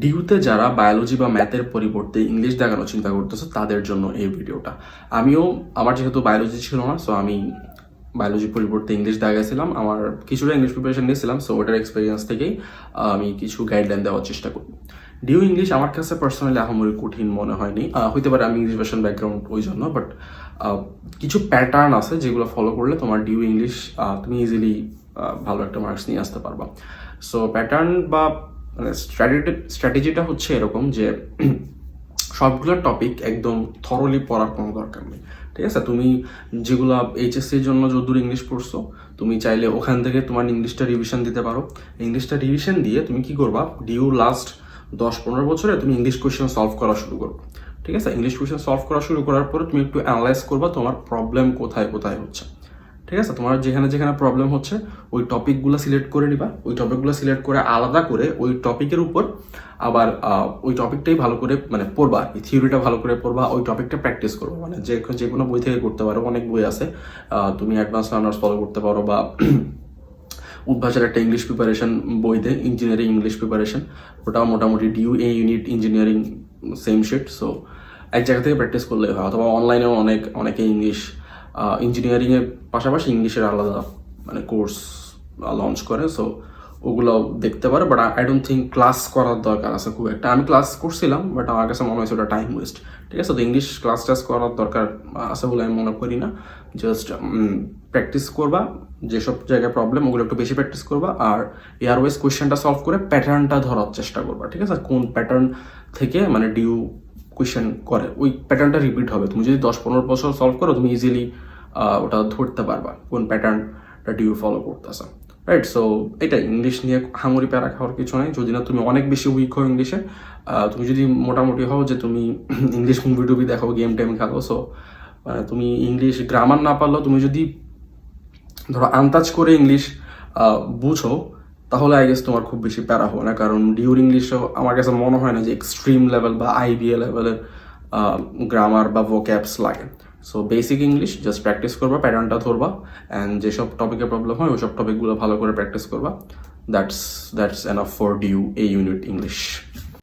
ডিউতে যারা বায়োলজি বা ম্যাথের পরিবর্তে ইংলিশ দেখানোর চিন্তা করতেছে তাদের জন্য এই ভিডিওটা। আমার যেহেতু বায়োলজি ছিল না, সো আমি বায়োলজির পরিবর্তে ইংলিশ দেখাইছিলাম। আমার কিছুটা ইংলিশ প্রিপারেশন নিয়েছিলাম, সো ওটার এক্সপিরিয়েন্স থেকেই আমি কিছু গাইডলাইন দেওয়ার চেষ্টা করি। ডিউ ইংলিশ আমার কাছে পার্সোনালি আহামরি কঠিন মনে হয়নি। হইতে পারে আমি ইংলিশ ভার্সন ব্যাকগ্রাউন্ড ওই জন্য, বাট কিছু প্যাটার্ন আছে যেগুলো ফলো করলে তোমার ডিউ ইংলিশ তুমি ইজিলি ভালো একটা মার্কস নিয়ে আসতে পারবা। সো প্যাটার্ন বা মানে স্ট্র্যাটেজিটা হচ্ছে এরকম যে সবগুলো টপিক একদম থরলি পড়ার কোনো দরকার নেই। ঠিক আছে, তুমি যেগুলো এইচএসসির জন্য যদূর ইংলিশ পড়ছো, তুমি চাইলে ওখান থেকে তোমার ইংলিশটা রিভিশন দিতে পারো। ইংলিশটা রিভিশন দিয়ে তুমি কি করবা, ডিউ লাস্ট 10-15 বছরে তুমি ইংলিশ কোয়েশ্চেন সলভ করা শুরু করবে। ঠিক আছে, ইংলিশ কোয়েশ্চেন সলভ করা শুরু করার পরে তুমি একটু অ্যানালাইজ করবা তোমার প্রবলেম কোথায় কোথায় হচ্ছে। ঠিক আছে, তোমার যেখানে যেখানে প্রবলেম হচ্ছে ওই টপিকগুলো সিলেক্ট করে নিবা। ওই টপিকগুলো সিলেক্ট করে আলাদা করে ওই টপিকের উপর আবার ওই টপিকটাই ভালো করে মানে পড়বা, এই থিওরিটা ভালো করে পড়বা, ওই টপিকটা প্র্যাকটিস করবো। মানে যে কোনো বই থেকে করতে পারো, অনেক বই আছে। তুমি অ্যাডভান্স লার্নার্স ফলো করতে পারো, বা উদ্ভাসের একটা ইংলিশ প্রিপারেশন বই দেয়, ইঞ্জিনিয়ারিং ইংলিশ প্রিপারেশন, ওটাও মোটামুটি ডিউ এ unit engineering same sheet. So এক জায়গা থেকে প্র্যাকটিস করলেই হয়। অথবা অনলাইনেও অনেকে ইংলিশ ইঞ্জিনিয়ারিংয়ের পাশাপাশি ইংলিশের আলাদা মানে কোর্স লঞ্চ করে। সো ওগুলো দেখতে পারে, but I don't think class করার দরকার আছে খুব একটা। আমি ক্লাস করছিলাম, বাট আমার কাছে মনে হয়েছে ওটা টাইম ওয়েস্ট। ঠিক আছে, তো ইংলিশ ক্লাস করার দরকার আছে বলে আমি মনে করি না। জাস্ট প্র্যাকটিস করবা, যেসব জায়গায় প্রবলেম ওগুলো একটু বেশি প্র্যাকটিস করবা, আর এয়ারওয়েজ কোয়েশ্চেনটা সলভ করে প্যাটার্নটা ধরার চেষ্টা করবা। ঠিক আছে, কোন প্যাটার্ন থেকে মানে ডিউ কোয়েশ্চেন করে ওই প্যাটার্নটা রিপিট হবে। তুমি যদি 10-15 বছর সলভ করো, তুমি ইজিলি ওটা ধরতে পারবা কোন প্যাটার্নটা ডিউ ফলো করতেছে। রাইট, সো এটাই। ইংলিশ নিয়ে হাঙুরি প্যারা খাওয়ার কিছু নাই। যদি না তুমি অনেক বেশি উইক হও ইংলিশে, তুমি যদি মোটামুটি হও যে তুমি ইংলিশ মুভি টুভি দেখো, গেম টেম খেলো, সো তুমি ইংলিশ গ্রামার না পারলেও তুমি যদি ধরো আন্দাজ করে ইংলিশ বুঝো, তাহলে আই গেস তোমার খুব বেশি প্যারা হবে না। কারণ ডিউর ইংলিশও আমার কাছে মনে হয় না যে এক্সট্রিম লেভেল বা আইবিএ লেভেলের গ্রামার বা ভোক্যাবস লাগে। So basic English just practice করবা, প্যাটার্নটা ধরবা, অ্যান্ড যেসব টপিকে প্রবলেম হয় ওইসব টপিকগুলো ভালো করে প্র্যাকটিস করবা। That's enough for due A unit English.